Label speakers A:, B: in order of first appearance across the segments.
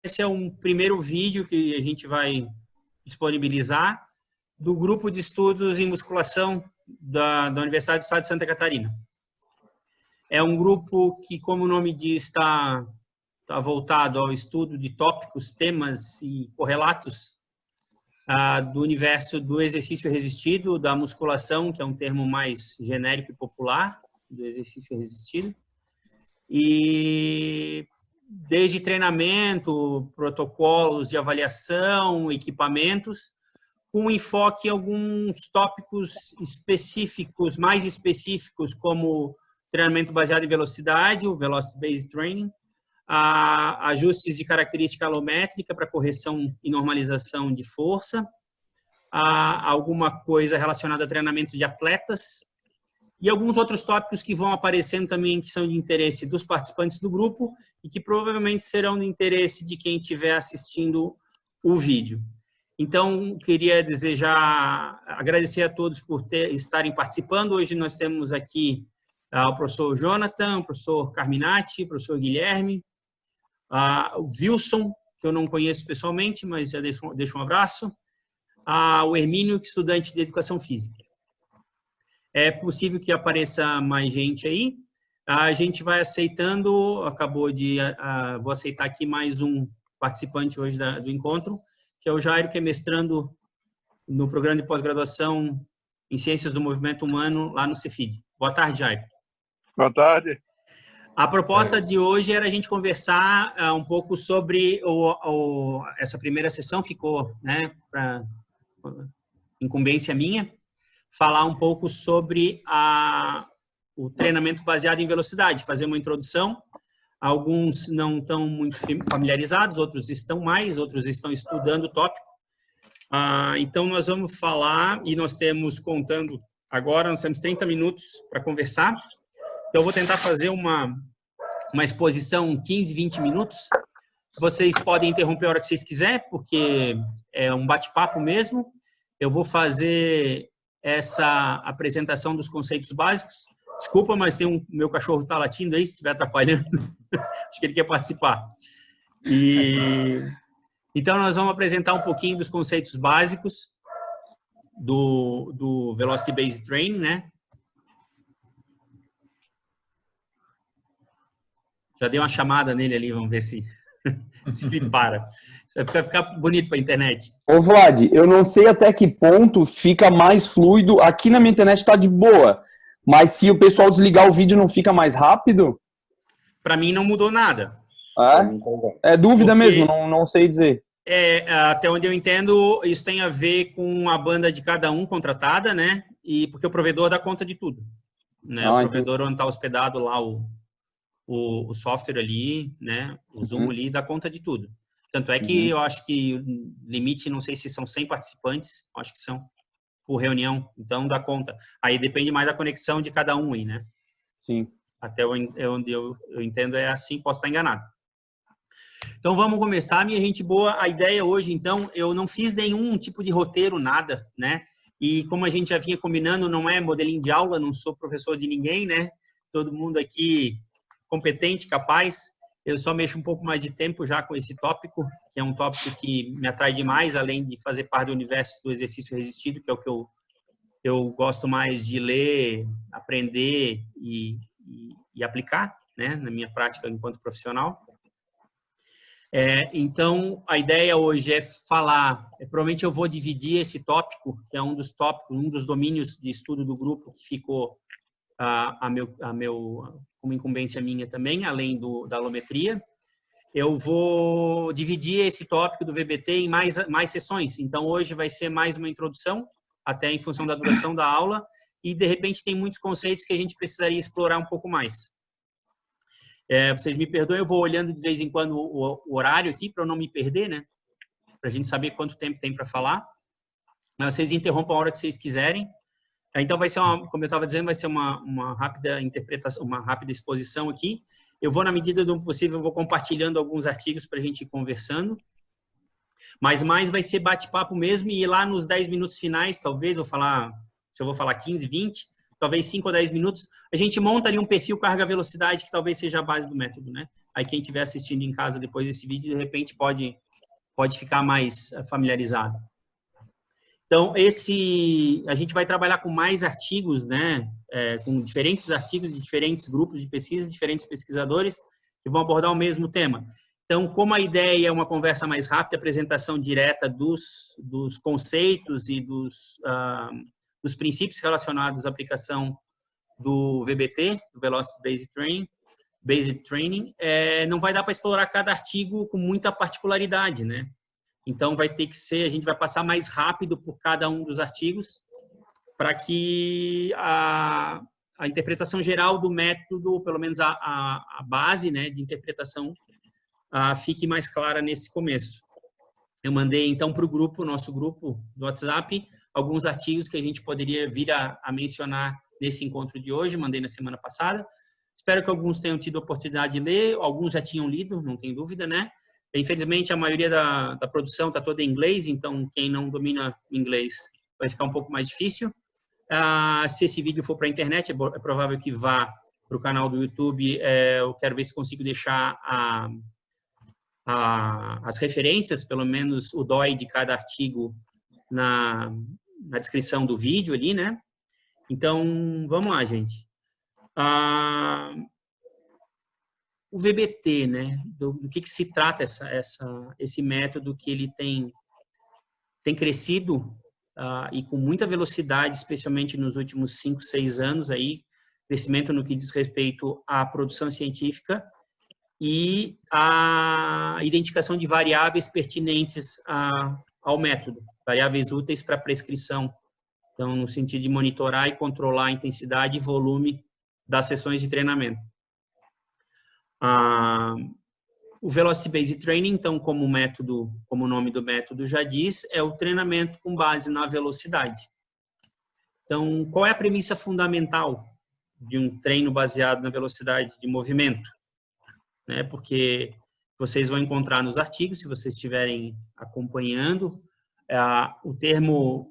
A: Esse é um primeiro vídeo que a gente vai disponibilizar do grupo de estudos em musculação da Universidade do Estado de Santa Catarina. É um grupo que, como o nome diz, está voltado ao estudo de tópicos, temas e correlatos do universo do exercício resistido, da musculação, que é um termo mais genérico e popular, do exercício resistido. E desde treinamento, protocolos de avaliação, equipamentos, com enfoque em alguns tópicos específicos, mais específicos, como treinamento baseado em velocidade, o Velocity Based Training, ajustes de característica alométrica para correção e normalização de força, alguma coisa relacionada a treinamento de atletas, e alguns outros tópicos que vão aparecendo também, que são de interesse dos participantes do grupo e que provavelmente serão de interesse de quem estiver assistindo o vídeo. Então, queria agradecer a todos por estarem participando. Hoje nós temos aqui o professor Jonathan, o professor Carminati, o professor Guilherme, o Wilson, que eu não conheço pessoalmente, mas já deixo um abraço, o Hermínio, estudante de Educação Física. É possível que apareça mais gente aí. A gente vai aceitando, vou aceitar aqui mais um participante hoje do encontro, que é o Jairo, que é mestrando no programa de pós-graduação em Ciências do Movimento Humano, lá no Cefid. Boa tarde, Jairo.
B: Boa tarde.
A: A proposta de hoje era a gente conversar um pouco sobre essa primeira sessão, ficou, né, para incumbência minha, falar um pouco sobre o treinamento baseado em velocidade, fazer uma introdução. Alguns não estão muito familiarizados, outros estão mais, outros estão estudando o tópico. Então, nós vamos falar, e nós temos, contando agora, nós temos 30 minutos para conversar. Então, eu vou tentar fazer uma exposição 15, 20 minutos. Vocês podem interromper a hora que vocês quiserem, porque é um bate-papo mesmo. Eu vou fazer essa apresentação dos conceitos básicos. Desculpa, mas meu cachorro está latindo aí, se estiver atrapalhando. Acho que ele quer participar. Então, nós vamos apresentar um pouquinho dos conceitos básicos do Velocity Based Training, né? Já dei uma chamada nele ali, vamos ver se ele para. Isso vai ficar bonito para a internet.
C: Ô, Vlad, eu não sei até que ponto fica mais fluido. Aqui na minha internet está de boa, mas se o pessoal desligar o vídeo, não fica mais rápido?
A: Para mim não mudou nada.
C: É dúvida mesmo, não sei dizer.
A: Até onde eu entendo, isso tem a ver com a banda de cada um contratada, né? E porque o provedor dá conta de tudo, né? O provedor onde está hospedado lá o software ali, né? O Zoom ali dá conta de tudo. Tanto é que eu acho que o limite, não sei se são 100 participantes, acho que são por reunião, então dá conta. Aí depende mais da conexão de cada um aí, né?
C: Sim.
A: Até onde eu entendo é assim, posso estar enganado. Então vamos começar, minha gente boa. A ideia hoje, então, eu não fiz nenhum tipo de roteiro, nada, né? E como a gente já vinha combinando, não é modelinho de aula, não sou professor de ninguém, né? Todo mundo aqui competente, capaz. Eu só mexo um pouco mais de tempo já com esse tópico, que é um tópico que me atrai demais, além de fazer parte do universo do exercício resistido, que é o que eu gosto mais de ler, aprender e aplicar, né, na minha prática enquanto profissional. Então, a ideia hoje é falar, provavelmente eu vou dividir esse tópico, que é um dos domínios de estudo do grupo que ficou como incumbência minha também, além da alometria. Eu vou dividir esse tópico do VBT em mais sessões. Então, hoje vai ser mais uma introdução, até em função da duração da aula, e, de repente, tem muitos conceitos que a gente precisaria explorar um pouco mais. Vocês me perdoem, eu vou olhando de vez em quando o horário aqui, para eu não me perder, né? Para a gente saber quanto tempo tem para falar. Mas vocês interrompam a hora que vocês quiserem. Então, vai ser como eu estava dizendo, vai ser uma rápida interpretação, uma rápida exposição aqui. Eu vou, na medida do possível, eu vou compartilhando alguns artigos para a gente ir conversando. Mas mais vai ser bate-papo mesmo, e lá nos 10 minutos finais, talvez, se eu vou falar 15, 20, talvez 5 ou 10 minutos, a gente monta ali um perfil carga-velocidade que talvez seja a base do método, né? Aí quem estiver assistindo em casa depois desse vídeo, de repente pode ficar mais familiarizado. Então, a gente vai trabalhar com mais artigos, né? Com diferentes artigos de diferentes grupos de pesquisa, diferentes pesquisadores que vão abordar o mesmo tema. Então, como a ideia é uma conversa mais rápida, apresentação direta dos conceitos e dos princípios relacionados à aplicação do VBT, do Velocity Based Training, não vai dar para explorar cada artigo com muita particularidade, né? Então, vai ter que ser, a gente vai passar mais rápido por cada um dos artigos para que a interpretação geral do método, pelo menos a base, né, de interpretação, fique mais clara nesse começo. Eu mandei, então, para o grupo, nosso grupo do WhatsApp, alguns artigos que a gente poderia vir a mencionar nesse encontro de hoje, mandei na semana passada. Espero que alguns tenham tido a oportunidade de ler, alguns já tinham lido, não tem dúvida, né? Infelizmente, a maioria da produção está toda em inglês, então quem não domina inglês vai ficar um pouco mais difícil. Se esse vídeo for para a internet, é provável que vá para o canal do YouTube. Eu quero ver se consigo deixar as referências, pelo menos o DOI de cada artigo na descrição do vídeo ali, né? Então, vamos lá, gente. O VBT, né? Do que se trata esse método que ele tem crescido e com muita velocidade, especialmente nos últimos 5, 6 anos aí, crescimento no que diz respeito à produção científica e a identificação de variáveis pertinentes ao método, variáveis úteis para prescrição. Então, no sentido de monitorar e controlar a intensidade e volume das sessões de treinamento. O Velocity Based Training, então, como o nome do método já diz, é o treinamento com base na velocidade. Então, qual é a premissa fundamental de um treino baseado na velocidade de movimento? Né? Porque vocês vão encontrar nos artigos, se vocês estiverem acompanhando, o termo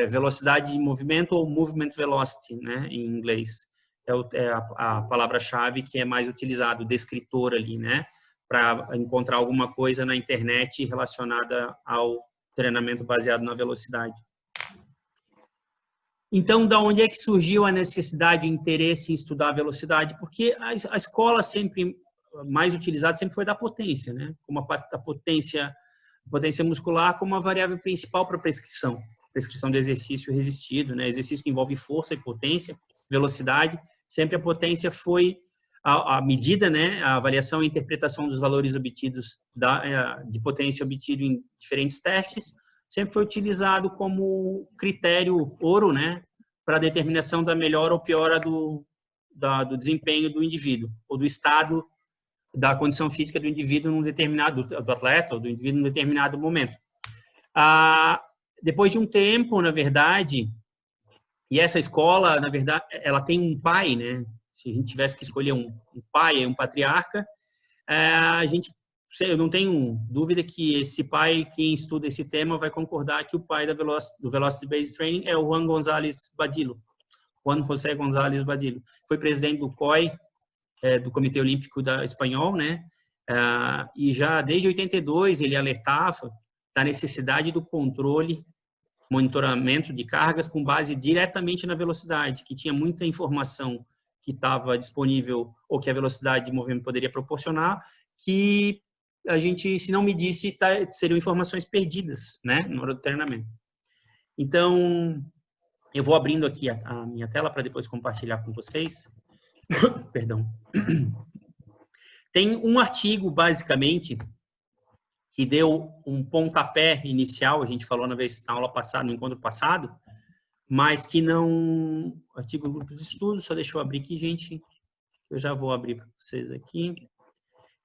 A: velocidade de movimento ou movement velocity, né, em inglês. É a palavra-chave que é mais utilizado, o descritor ali, né, para encontrar alguma coisa na internet relacionada ao treinamento baseado na velocidade. Então, da onde é que surgiu a necessidade e o interesse em estudar a velocidade? Porque a escola sempre mais utilizada sempre foi da potência, né, como a potência muscular como a variável principal para prescrição do exercício resistido, né, exercício que envolve força e potência, velocidade. Sempre a potência foi a medida, né, a avaliação e interpretação dos valores obtidos de potência obtido em diferentes testes, sempre foi utilizado como critério ouro, né, para a determinação da melhora ou piora do desempenho do indivíduo, ou do estado da condição física do indivíduo do atleta ou do indivíduo num determinado momento. Depois de um tempo, na verdade, e essa escola, na verdade, ela tem um pai, né? Se a gente tivesse que escolher um pai, um patriarca, eu não tenho dúvida que esse pai, quem estuda esse tema, vai concordar que o pai do Velocity Based Training é o Juan José González Badillo. Foi presidente do COI, do Comitê Olímpico Espanhol, né? E já desde 82 ele alertava da necessidade do controle, monitoramento de cargas com base diretamente na velocidade, que tinha muita informação que estava disponível ou que a velocidade de movimento poderia proporcionar, que a gente, se não medisse, seriam informações perdidas, né, na hora do treinamento. Então, eu vou abrindo aqui a minha tela para depois compartilhar com vocês. Perdão. Tem um artigo, basicamente, que deu um pontapé inicial, a gente falou na aula passada, no encontro passado, mas que não... Artigo do grupo de estudos, só deixa eu abrir aqui, gente. Eu já vou abrir para vocês aqui.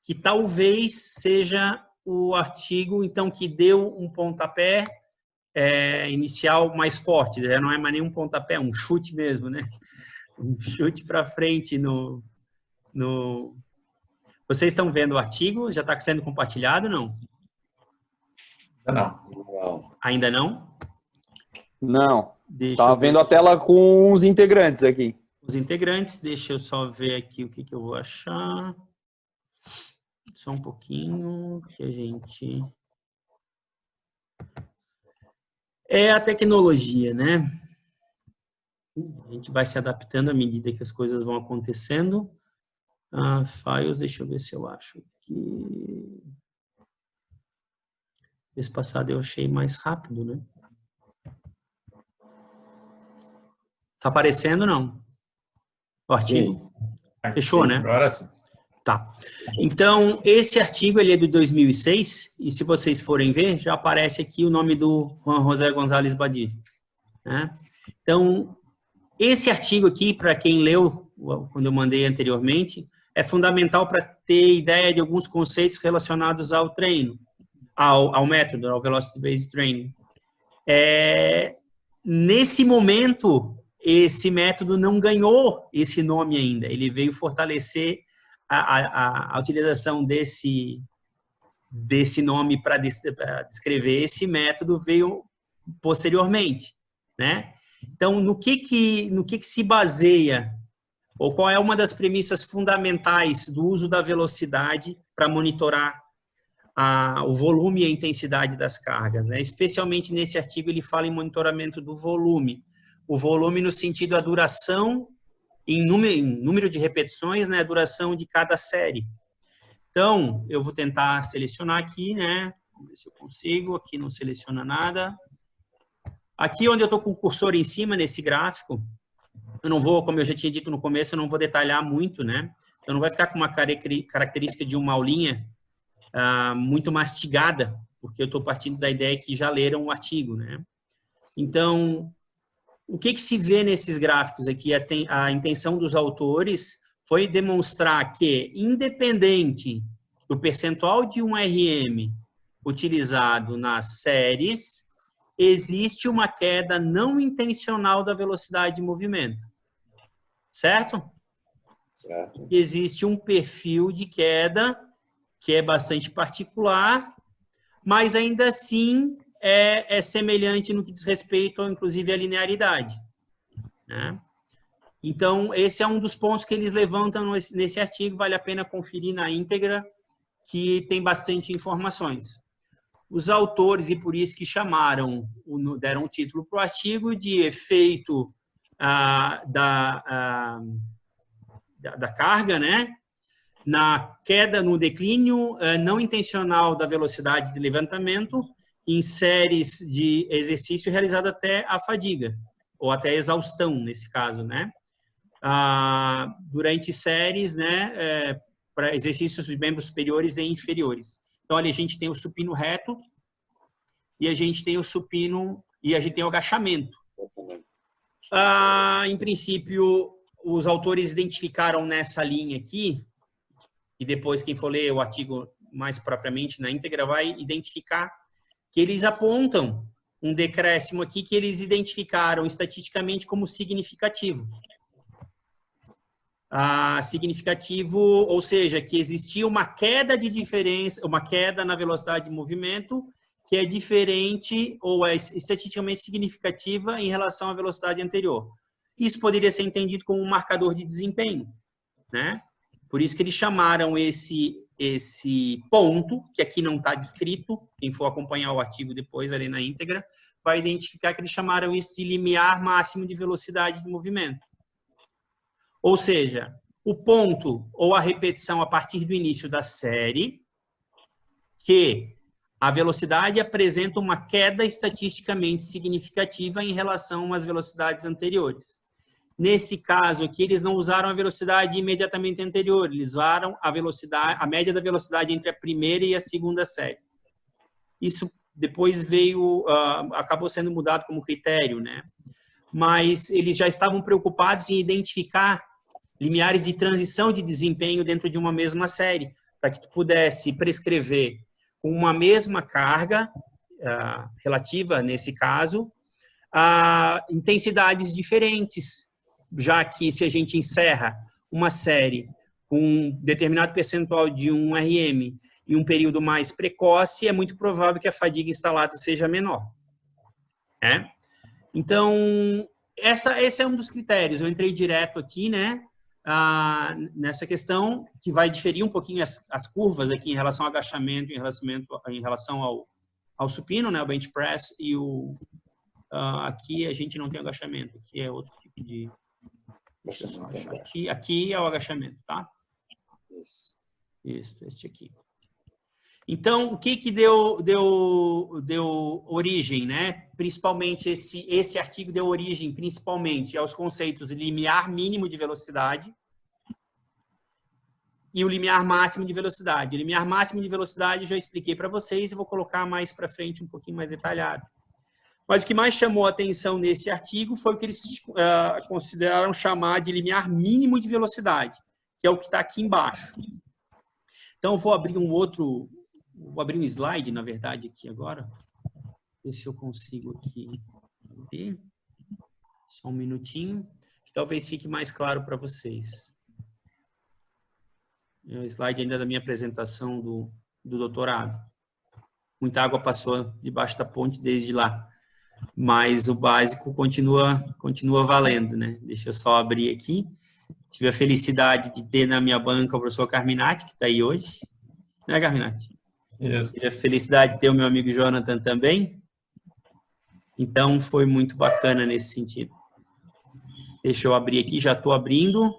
A: Que talvez seja o artigo, então, que deu um pontapé inicial mais forte. Não é mais nenhum pontapé, um chute mesmo, né? Um chute para frente no... Vocês estão vendo o artigo? Já está sendo compartilhado, não?
B: Não.
A: Ainda não?
C: Não. Tá vendo a tela com os integrantes aqui.
A: Os integrantes, deixa eu só ver aqui o que eu vou achar. Só um pouquinho, que a gente... É a tecnologia, né? A gente vai se adaptando à medida que as coisas vão acontecendo. Files, deixa eu ver se eu acho aqui. Mês passado eu achei mais rápido, né? Tá aparecendo, não? O artigo?
B: Sim.
A: Fechou,
B: Sim,
A: né?
B: agora sim.
A: Tá. Então, esse artigo ele é de 2006, e se vocês forem ver, já aparece aqui o nome do Juan José González Badillo, né? Então, esse artigo aqui, para quem leu, quando eu mandei anteriormente, é fundamental para ter ideia de alguns conceitos relacionados ao treino, ao método, ao Velocity Based Training. Nesse momento, esse método não ganhou esse nome ainda, ele veio fortalecer a utilização desse nome para descrever esse método veio posteriormente, né? Então, no que se baseia, ou qual é uma das premissas fundamentais do uso da velocidade para monitorar o volume e a intensidade das cargas, né? Especialmente nesse artigo ele fala em monitoramento do volume. O volume no sentido da duração, em número de repetições, né? A duração de cada série. Então, eu vou tentar selecionar aqui, né? Vamos ver se eu consigo. Aqui não seleciona nada. Aqui onde eu estou com o cursor em cima, nesse gráfico, eu não vou, como eu já tinha dito no começo, eu não vou detalhar muito, né? Então, não vai ficar com uma característica de uma aulinha muito mastigada, porque eu estou partindo da ideia que já leram o artigo, né? Então, o que se vê nesses gráficos aqui? A intenção dos autores foi demonstrar que, independente do percentual de um RM utilizado nas séries, existe uma queda não intencional da velocidade de movimento. Certo?
D: Certo.
A: Existe um perfil de queda que é bastante particular, mas ainda assim é semelhante no que diz respeito, inclusive, à linearidade, né? Então, esse é um dos pontos que eles levantam nesse artigo, vale a pena conferir na íntegra, que tem bastante informações. Os autores, e por isso que deram o título para o artigo, de efeito da carga, né? Na queda, no declínio não intencional da velocidade de levantamento em séries de exercício realizado até a fadiga, ou até a exaustão, nesse caso, né? Durante séries, né, para exercícios de membros superiores e inferiores. Então, ali a gente tem o supino reto e a gente tem o supino e a gente tem o agachamento. Em princípio, os autores identificaram nessa linha aqui, e depois quem for ler o artigo mais propriamente na íntegra vai identificar que eles apontam um decréscimo aqui que eles identificaram estatisticamente como significativo. Significativo, ou seja, que existia uma queda de diferença, uma queda na velocidade de movimento que é diferente ou é estatisticamente significativa em relação à velocidade anterior. Isso poderia ser entendido como um marcador de desempenho, né? Por isso que eles chamaram esse ponto, que aqui não está descrito, quem for acompanhar o artigo depois, vai ler na íntegra, vai identificar que eles chamaram isso de limiar máximo de velocidade de movimento. Ou seja, o ponto ou a repetição a partir do início da série, que a velocidade apresenta uma queda estatisticamente significativa em relação às velocidades anteriores. Nesse caso aqui, eles não usaram a velocidade imediatamente anterior, eles usaram a média da velocidade entre a primeira e a segunda série. Isso depois acabou sendo mudado como critério, né? Mas eles já estavam preocupados em identificar limiares de transição de desempenho dentro de uma mesma série, para que tu pudesse prescrever com uma mesma carga relativa, nesse caso, intensidades diferentes, já que se a gente encerra uma série com um determinado percentual de um RM em um período mais precoce, é muito provável que a fadiga instalada seja menor, né? Então, esse é um dos critérios. Eu entrei direto aqui, né, nessa questão, que vai diferir um pouquinho as curvas aqui em relação ao agachamento, em relação ao supino, né, o bench press, e aqui a gente não tem agachamento, aqui é outro tipo de... Deixa eu só achar. Aqui é o agachamento, tá? Isso, este aqui. Então, o que deu origem, né? Principalmente esse artigo deu origem, principalmente, aos conceitos limiar mínimo de velocidade e o limiar máximo de velocidade. O limiar máximo de velocidade eu já expliquei para vocês e vou colocar mais para frente um pouquinho mais detalhado. Mas o que mais chamou a atenção nesse artigo foi o que eles consideraram chamar de limiar mínimo de velocidade, que é o que está aqui embaixo. Então, eu vou abrir vou abrir um slide, na verdade, aqui agora. Ver se eu consigo aqui ver. Só um minutinho, que talvez fique mais claro para vocês. É o slide ainda da minha apresentação do doutorado. Muita água passou debaixo da ponte desde lá. Mas o básico continua valendo, né? Deixa eu só abrir aqui. Tive a felicidade de ter na minha banca o professor Carminati, que está aí hoje. Né, Carminati?
B: Yes.
A: Tive a felicidade de ter o meu amigo Jonathan também. Então, foi muito bacana nesse sentido. Deixa eu abrir aqui, já estou abrindo,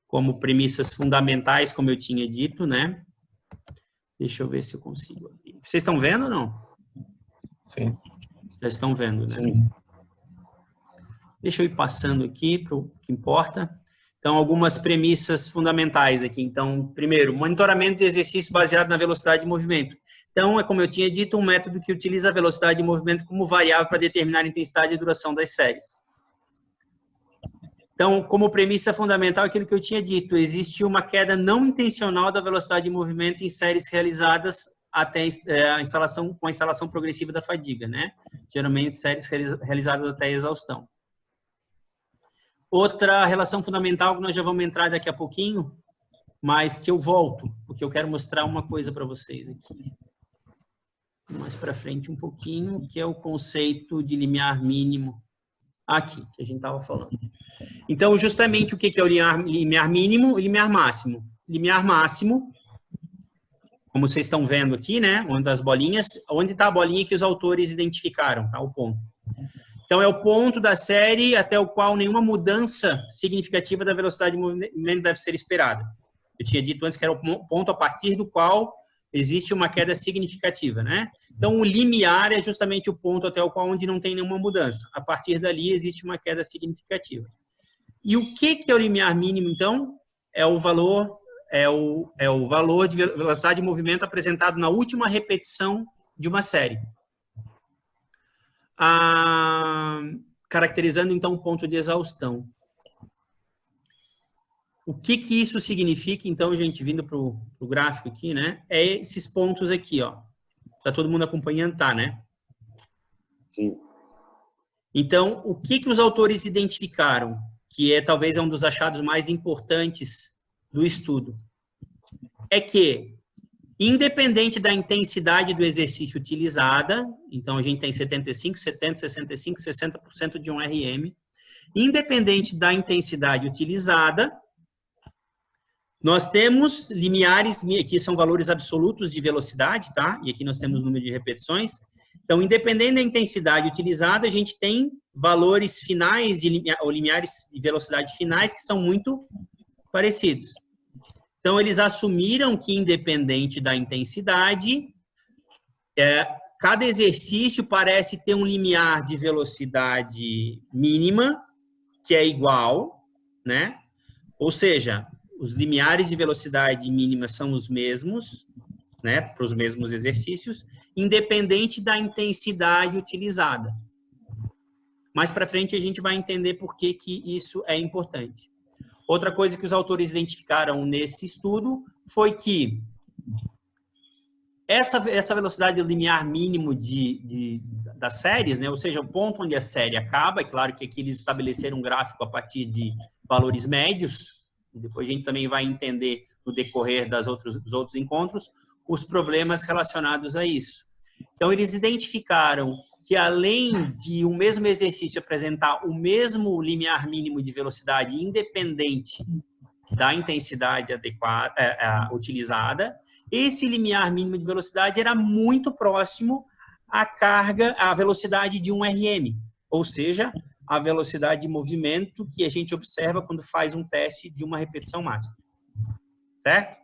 A: como premissas fundamentais, como eu tinha dito, né? Deixa eu ver se eu consigo abrir. Vocês estão vendo ou não?
B: Sim.
A: Já estão vendo, né?
B: Sim.
A: Deixa eu ir passando aqui para o que importa. Então, algumas premissas fundamentais aqui. Então, primeiro, monitoramento de exercício baseado na velocidade de movimento. Então, é como eu tinha dito, um método que utiliza a velocidade de movimento como variável para determinar a intensidade e duração das séries. Então, como premissa fundamental, aquilo que eu tinha dito, existe uma queda não intencional da velocidade de movimento em séries realizadas até com a instalação progressiva da fadiga, né? Geralmente, séries realizadas até a exaustão. Outra relação fundamental que nós já vamos entrar daqui a pouquinho, mas que eu volto, porque eu quero mostrar uma coisa para vocês aqui. Mais para frente um pouquinho, que é o conceito de limiar mínimo aqui, que a gente estava falando. Então, justamente o que é o limiar mínimo e limiar máximo? Limiar máximo, como vocês estão vendo aqui, né? Onde as bolinhas, onde está a bolinha que os autores identificaram, tá? O ponto. Então, é o ponto da série até o qual nenhuma mudança significativa da velocidade de movimento deve ser esperada. Eu tinha dito antes que era o ponto a partir do qual existe uma queda significativa, né? Então, o limiar é justamente o ponto até o qual onde não tem nenhuma mudança. A partir dali, existe uma queda significativa. E o que é o limiar mínimo, então? É o valor de velocidade de movimento apresentado na última repetição de uma série. Caracterizando, então, o ponto de exaustão. O que isso significa, então, gente, vindo para o gráfico aqui, né? É esses pontos aqui, ó. Tá todo mundo acompanhando, tá, né?
D: Sim.
A: Então, o que os autores identificaram, que talvez um dos achados mais importantes do estudo, é que, independente da intensidade do exercício utilizada, então a gente tem 75, 70, 65, 60% de um RM, independente da intensidade utilizada, nós temos limiares, aqui são valores absolutos de velocidade, tá? E aqui nós temos o número de repetições. Então, independente da intensidade utilizada, a gente tem valores finais, ou limiares de velocidade finais, que são muito parecidos. Então, eles assumiram que, independente da intensidade, cada exercício parece ter um limiar de velocidade mínima, que é igual, né? Ou seja, os limiares de velocidade mínima são os mesmos, né, para os mesmos exercícios, independente da intensidade utilizada. Mais para frente a gente vai entender por que isso é importante. Outra coisa que os autores identificaram nesse estudo foi que essa velocidade limiar mínimo das séries, né, ou seja, o ponto onde a série acaba, é claro que aqui eles estabeleceram um gráfico a partir de valores médios, e depois a gente também vai entender no decorrer dos outros encontros os problemas relacionados a isso. Então, eles identificaram que além de o mesmo exercício apresentar o mesmo limiar mínimo de velocidade independente da intensidade adequada, utilizada, esse limiar mínimo de velocidade era muito próximo à carga, à velocidade de um RM, ou seja, a velocidade de movimento que a gente observa quando faz um teste de uma repetição máxima. Certo?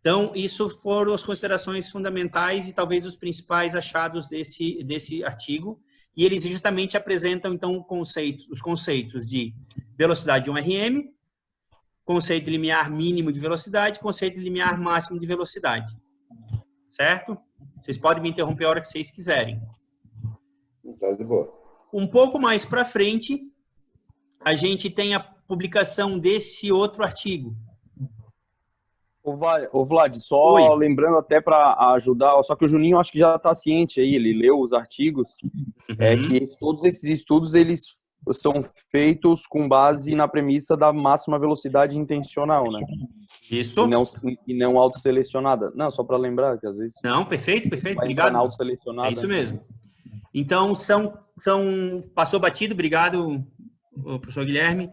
A: Então, isso foram as considerações fundamentais e talvez os principais achados desse artigo. E eles justamente apresentam, então, os conceitos de velocidade de um RM, conceito de limiar mínimo de velocidade, conceito de limiar máximo de velocidade. Certo? Vocês podem me interromper a hora que vocês quiserem.
D: Tá de boa.
A: Um pouco mais para frente, a gente tem a publicação desse outro artigo.
C: Ô Vlad, só
A: Oi.
C: lembrando até para ajudar, só que o Juninho acho que já está ciente aí, ele leu os artigos, que todos esses estudos eles são feitos com base na premissa da máxima velocidade intencional, né?
A: Isso.
C: E não autoselecionada. Não, só para lembrar que às vezes
A: Não, perfeito,
C: vai
A: obrigado.
C: entrar na autoselecionada.
A: É isso mesmo. Então, passou batido, obrigado, professor Guilherme,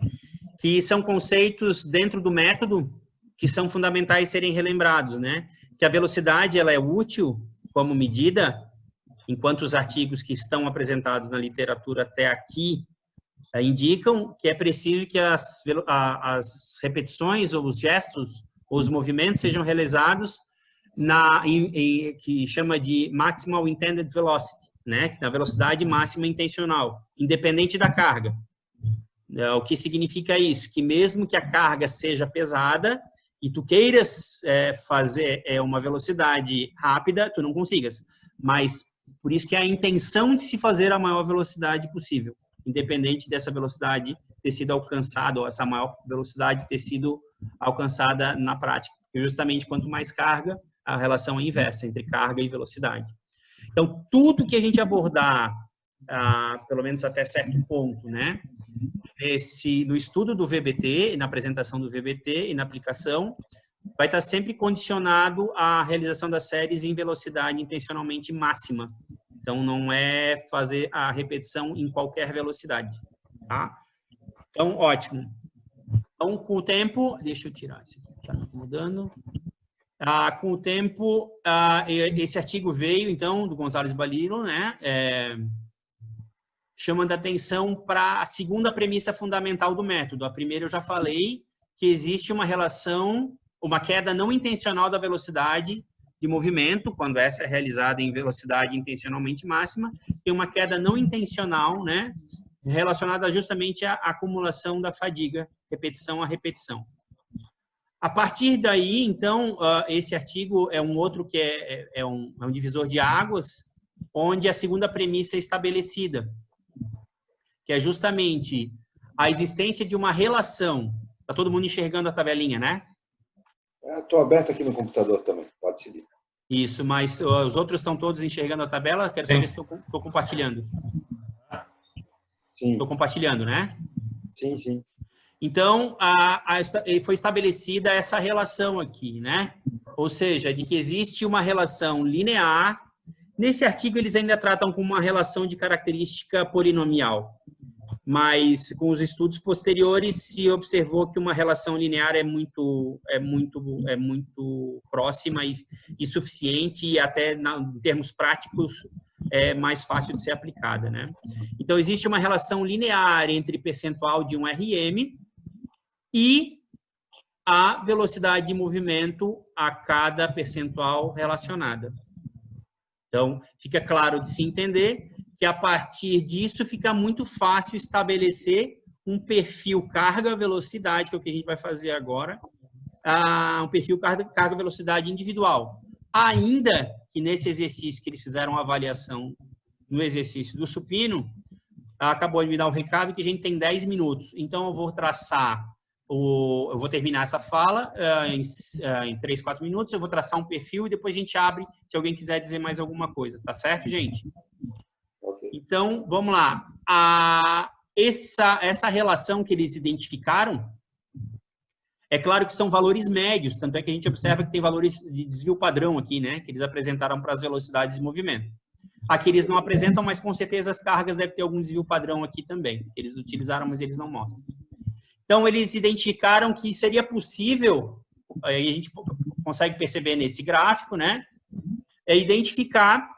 A: que são conceitos dentro do método que são fundamentais serem relembrados, né? Que a velocidade, ela é útil como medida, enquanto os artigos que estão apresentados na literatura até aqui indicam que é preciso que as repetições ou os gestos ou os movimentos sejam realizados que chama de maximal intended velocity, né? Na velocidade máxima intencional, independente da carga. O que significa isso? Que mesmo que a carga seja pesada e tu queiras fazer uma velocidade rápida, tu não consigas. Mas por isso que é a intenção de se fazer a maior velocidade possível, independente dessa velocidade ter sido alcançada, ou essa maior velocidade ter sido alcançada na prática. Porque justamente quanto mais carga, a relação é inversa entre carga e velocidade. Então, tudo que a gente abordar, pelo menos até certo ponto, né, no estudo do VBT, na apresentação do VBT e na aplicação, vai estar sempre condicionado à realização das séries em velocidade intencionalmente máxima. Então, não é fazer a repetição em qualquer velocidade. Tá? Então, ótimo. Então, com o tempo... Deixa eu tirar isso aqui, está me incomodando. Com o tempo, esse artigo veio, então, do Gonzalez Balilo, né? Chamando a atenção para a segunda premissa fundamental do método. A primeira eu já falei, que existe uma relação, uma queda não intencional da velocidade de movimento, quando essa é realizada em velocidade intencionalmente máxima, tem uma queda não intencional, né, relacionada justamente à acumulação da fadiga, repetição a repetição. A partir daí, então, esse artigo é um outro que é um divisor de águas, onde a segunda premissa é estabelecida, que é justamente a existência de uma relação. Está todo mundo enxergando a tabelinha, né?
D: Estou aberto aqui no computador também, pode seguir.
A: Isso, mas os outros estão todos enxergando a tabela? Quero saber se estou compartilhando.
D: Sim.
A: Estou compartilhando, né?
D: Sim, sim.
A: Então, foi estabelecida essa relação aqui, né? Ou seja, de que existe uma relação linear. Nesse artigo, eles ainda tratam com uma relação de característica polinomial. Mas, com os estudos posteriores, se observou que uma relação linear é muito próxima e suficiente, e até, em termos práticos, é mais fácil de ser aplicada, né? Então, existe uma relação linear entre percentual de um RM e a velocidade de movimento a cada percentual relacionada. Então, fica claro de se entender que, a partir disso, fica muito fácil estabelecer um perfil carga-velocidade, que é o que a gente vai fazer agora, um perfil carga-velocidade individual. Ainda que nesse exercício que eles fizeram a avaliação no exercício do supino, acabou de me dar um recado que a gente tem 10 minutos. Então, eu vou eu vou terminar essa fala em 3, 4 minutos, eu vou traçar um perfil e depois a gente abre se alguém quiser dizer mais alguma coisa. Tá certo, gente?
D: Ok.
A: Então, vamos lá. Essa relação que eles identificaram, é claro que são valores médios, tanto é que a gente observa que tem valores de desvio padrão aqui, né? Que eles apresentaram para as velocidades de movimento. Aqui eles não apresentam, mas com certeza as cargas devem ter algum desvio padrão aqui também. Eles utilizaram, mas eles não mostram. Então, eles identificaram que seria possível, aí a gente consegue perceber nesse gráfico, né? Identificar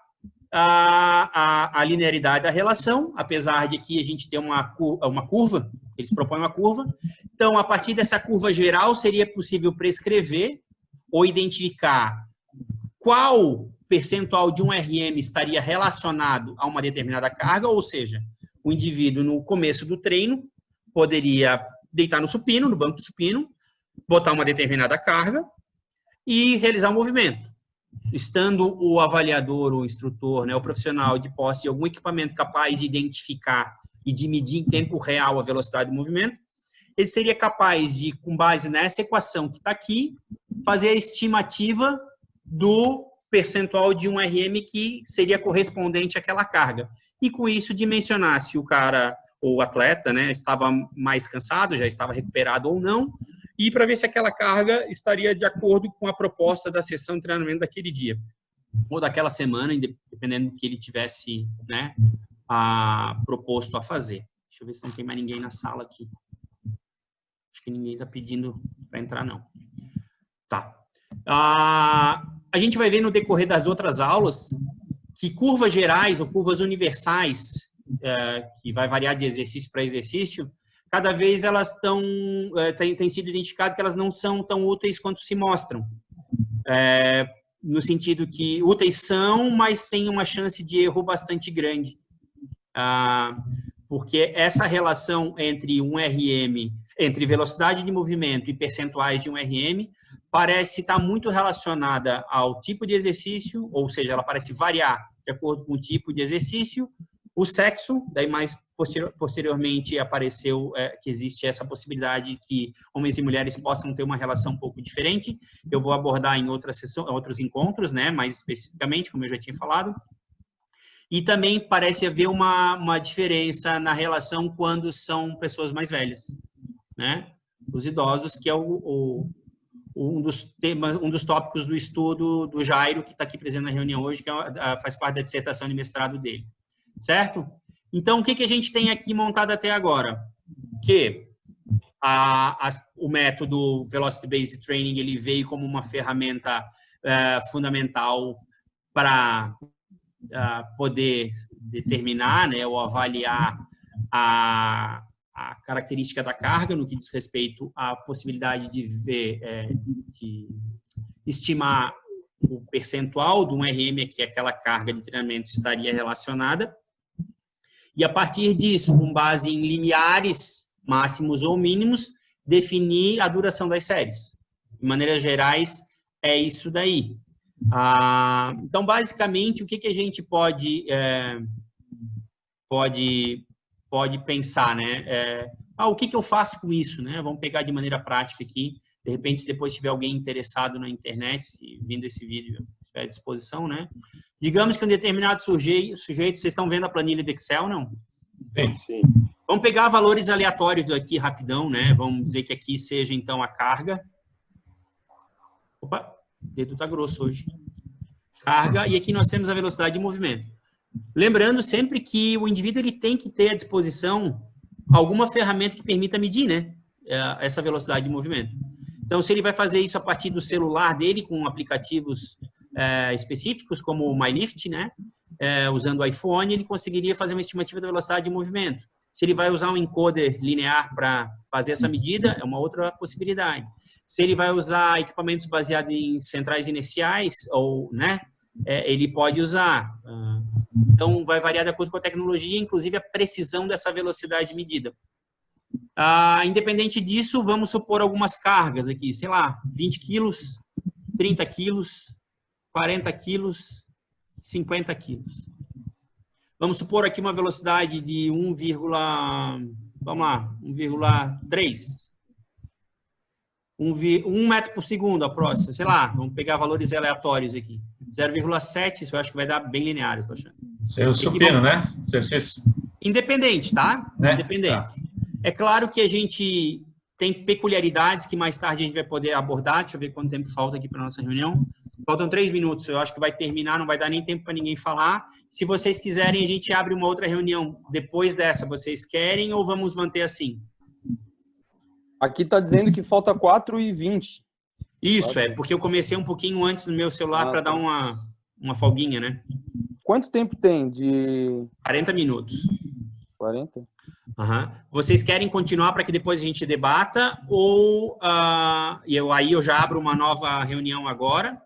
A: a linearidade da relação, apesar de que a gente tem uma curva, eles propõem uma curva. Então, a partir dessa curva geral, seria possível prescrever ou identificar qual percentual de um RM estaria relacionado a uma determinada carga, ou seja, o indivíduo no começo do treino poderia deitar no supino, no banco do supino, botar uma determinada carga e realizar um movimento. Estando o avaliador, o instrutor, né, o profissional de posse de algum equipamento capaz de identificar e de medir em tempo real a velocidade do movimento, ele seria capaz de, com base nessa equação que está aqui, fazer a estimativa do percentual de um RM que seria correspondente àquela carga. E com isso dimensionar se o cara, ou o atleta, né, estava mais cansado, já estava recuperado ou não, e para ver se aquela carga estaria de acordo com a proposta da sessão de treinamento daquele dia, ou daquela semana, dependendo do que ele tivesse, né, proposto a fazer. Deixa eu ver se não tem mais ninguém na sala aqui. Acho que ninguém está pedindo para entrar, não. Tá. A gente vai ver no decorrer das outras aulas que curvas gerais ou curvas universais, que vai variar de exercício para exercício, cada vez elas tem sido identificado que elas não são tão úteis quanto se mostram. No sentido que úteis são, mas tem uma chance de erro bastante grande. Porque essa relação entre um RM, entre velocidade de movimento e percentuais de um RM, parece estar muito relacionada ao tipo de exercício, ou seja, ela parece variar de acordo com o tipo de exercício, o sexo, daí mais posteriormente apareceu que existe essa possibilidade que homens e mulheres possam ter uma relação um pouco diferente. Eu vou abordar em outros encontros, né, mais especificamente, como eu já tinha falado. E também parece haver uma diferença na relação quando são pessoas mais velhas, né? Os idosos, que é um dos tópicos do estudo do Jairo, que está aqui presente na reunião hoje, que faz parte da dissertação de mestrado dele. Certo? Então, o que a gente tem aqui montado até agora? Que o método Velocity Based Training ele veio como uma ferramenta fundamental para poder determinar, né, ou avaliar a característica da carga no que diz respeito à possibilidade de de estimar o percentual de um RM que aquela carga de treinamento estaria relacionada. E a partir disso, com base em limiares máximos ou mínimos, definir a duração das séries. De maneiras gerais, é isso daí. Então, basicamente, o que a gente pode pensar, né? O que eu faço com isso, né? Vamos pegar de maneira prática aqui. De repente, se depois tiver alguém interessado na internet, vindo esse vídeo à disposição, né? Digamos que um determinado sujeito, vocês estão vendo a planilha do Excel, não?
D: Sim.
A: Vamos pegar valores aleatórios aqui rapidão, né? Vamos dizer que aqui seja, então, a carga. Opa, o dedo tá grosso hoje. Carga, e aqui nós temos a velocidade de movimento. Lembrando sempre que o indivíduo ele tem que ter à disposição alguma ferramenta que permita medir, né, essa velocidade de movimento. Então, se ele vai fazer isso a partir do celular dele, com aplicativos específicos, como o MyLift, né, usando o iPhone, ele conseguiria fazer uma estimativa da velocidade de movimento. Se ele vai usar um encoder linear para fazer essa medida, é uma outra possibilidade. Se ele vai usar equipamentos baseados em centrais inerciais, ou, né, ele pode usar. Então, vai variar de acordo com a tecnologia, inclusive a precisão dessa velocidade medida. Independente disso, vamos supor algumas cargas aqui, sei lá, 20 quilos, 30 quilos, 40 quilos, 50 quilos. Vamos supor aqui uma velocidade de 1,3. 1 metro por segundo a próxima, sei lá, vamos pegar valores aleatórios aqui. 0,7, isso eu acho que vai dar bem linear, eu tô achando.
B: Isso é o supino, né? Exercício.
A: Independente, tá?
B: Né?
A: Independente. Tá. É claro que a gente tem peculiaridades que mais tarde a gente vai poder abordar. Deixa eu ver quanto tempo falta aqui para nossa reunião. Faltam 3 minutos, eu acho que vai terminar, não vai dar nem tempo para ninguém falar. Se vocês quiserem, a gente abre uma outra reunião depois dessa, vocês querem ou vamos manter assim?
C: Aqui está dizendo que falta 4h20.
A: Isso, porque eu comecei um pouquinho antes no meu celular para dar uma folguinha, né?
C: Quanto tempo tem de...
A: 40 minutos.
C: 40?
A: Uhum. Vocês querem continuar para que depois a gente debata ou aí eu já abro uma nova reunião agora?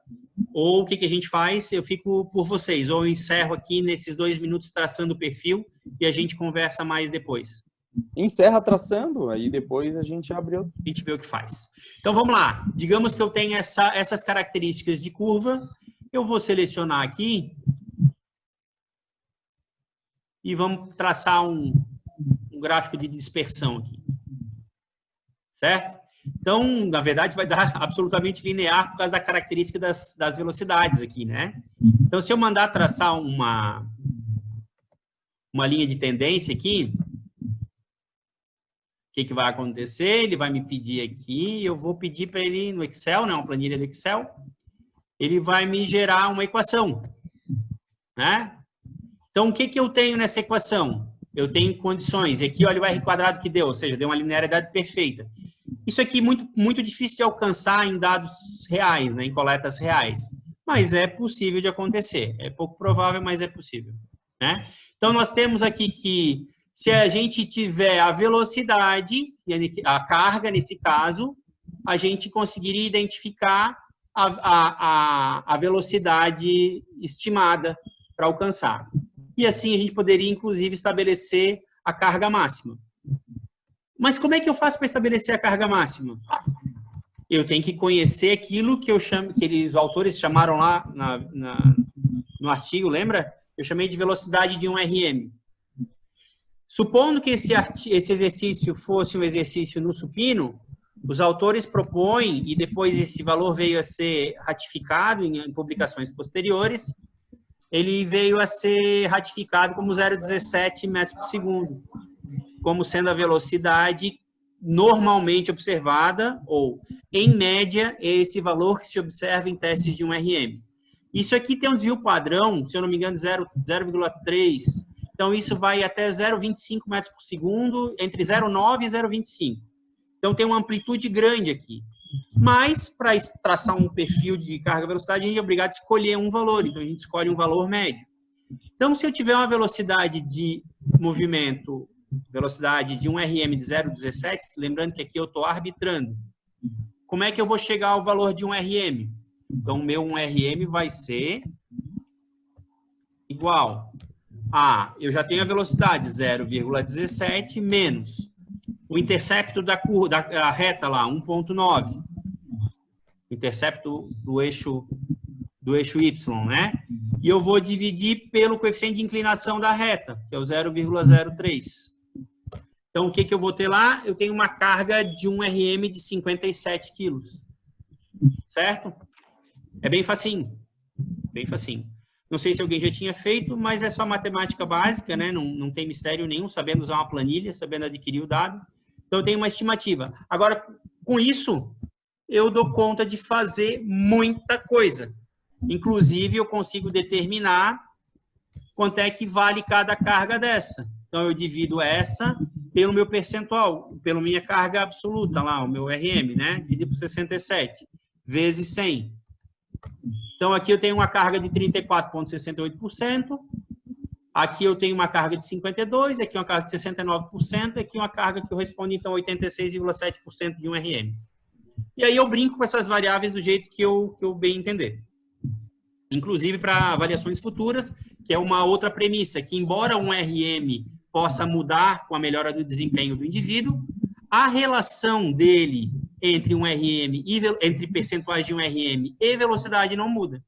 A: Ou o que a gente faz? Eu fico por vocês. Ou eu encerro aqui nesses 2 minutos traçando o perfil e a gente conversa mais depois.
C: Encerra traçando, aí depois a gente abre outro.
A: A gente vê o que faz. Então, vamos lá. Digamos que eu tenho essas características de curva. Eu vou selecionar aqui e vamos traçar um gráfico de dispersão aqui. Certo? Então, na verdade, vai dar absolutamente linear por causa da característica das velocidades aqui, né? Então, se eu mandar traçar uma linha de tendência aqui, o que vai acontecer? Ele vai me pedir aqui, eu vou pedir para ele no Excel, né, uma planilha do Excel, ele vai me gerar uma equação, né? Então, o que eu tenho nessa equação? Eu tenho condições, e aqui olha o R quadrado que deu, ou seja, deu uma linearidade perfeita. Isso aqui é muito difícil de alcançar em dados reais, né, em coletas reais, mas é possível de acontecer. É pouco provável, mas é possível, né? Então, nós temos aqui que se a gente tiver a velocidade, a carga nesse caso, a gente conseguiria identificar a velocidade estimada para alcançar. E assim a gente poderia, inclusive, estabelecer a carga máxima. Mas como é que eu faço para estabelecer a carga máxima? Eu tenho que conhecer aquilo que os autores chamaram lá no artigo, lembra? Eu chamei de velocidade de um RM. Supondo que esse exercício fosse um exercício no supino, os autores propõem, e depois esse valor veio a ser ratificado em publicações posteriores, ele veio a ser ratificado como 0,17 metros por segundo, como sendo a velocidade normalmente observada, ou, em média, esse valor que se observa em testes de um RM. Isso aqui tem um desvio padrão, se eu não me engano, 0,3. Então, isso vai até 0,25 metros por segundo, entre 0,9 e 0,25. Então, tem uma amplitude grande aqui. Mas, para traçar um perfil de carga-velocidade, a gente é obrigado a escolher um valor. Então, a gente escolhe um valor médio. Então, se eu tiver uma velocidade de movimento, velocidade de um RM de 0,17, lembrando que aqui eu estou arbitrando, como é que eu vou chegar ao valor de um RM? Então, o meu 1RM vai ser igual a, eu já tenho a velocidade 0,17 menos o intercepto da reta lá, 1,9. O intercepto do eixo Y, né? E eu vou dividir pelo coeficiente de inclinação da reta, que é o 0,03. Então, o que eu vou ter lá? Eu tenho uma carga de um RM de 57 quilos. Certo? É bem facinho. Bem facinho. Não sei se alguém já tinha feito, mas é só matemática básica, né? Não tem mistério nenhum, sabendo usar uma planilha, sabendo adquirir o dado. Então, eu tenho uma estimativa. Agora, com isso, eu dou conta de fazer muita coisa. Inclusive, eu consigo determinar quanto é que vale cada carga dessa. Então, eu divido essa pelo meu percentual, pela minha carga absoluta lá, o meu RM, né? Dividido por 67, vezes 100. Então, aqui eu tenho uma carga de 34,68%. Aqui eu tenho uma carga de 52%, aqui uma carga de 69%, aqui uma carga que corresponde, então, a 86,7% de um RM. E aí eu brinco com essas variáveis do jeito que eu bem entender. Inclusive para avaliações futuras, que é uma outra premissa, que embora um RM possa mudar com a melhora do desempenho do indivíduo, a relação dele entre um RM entre percentuais de um RM e velocidade não muda.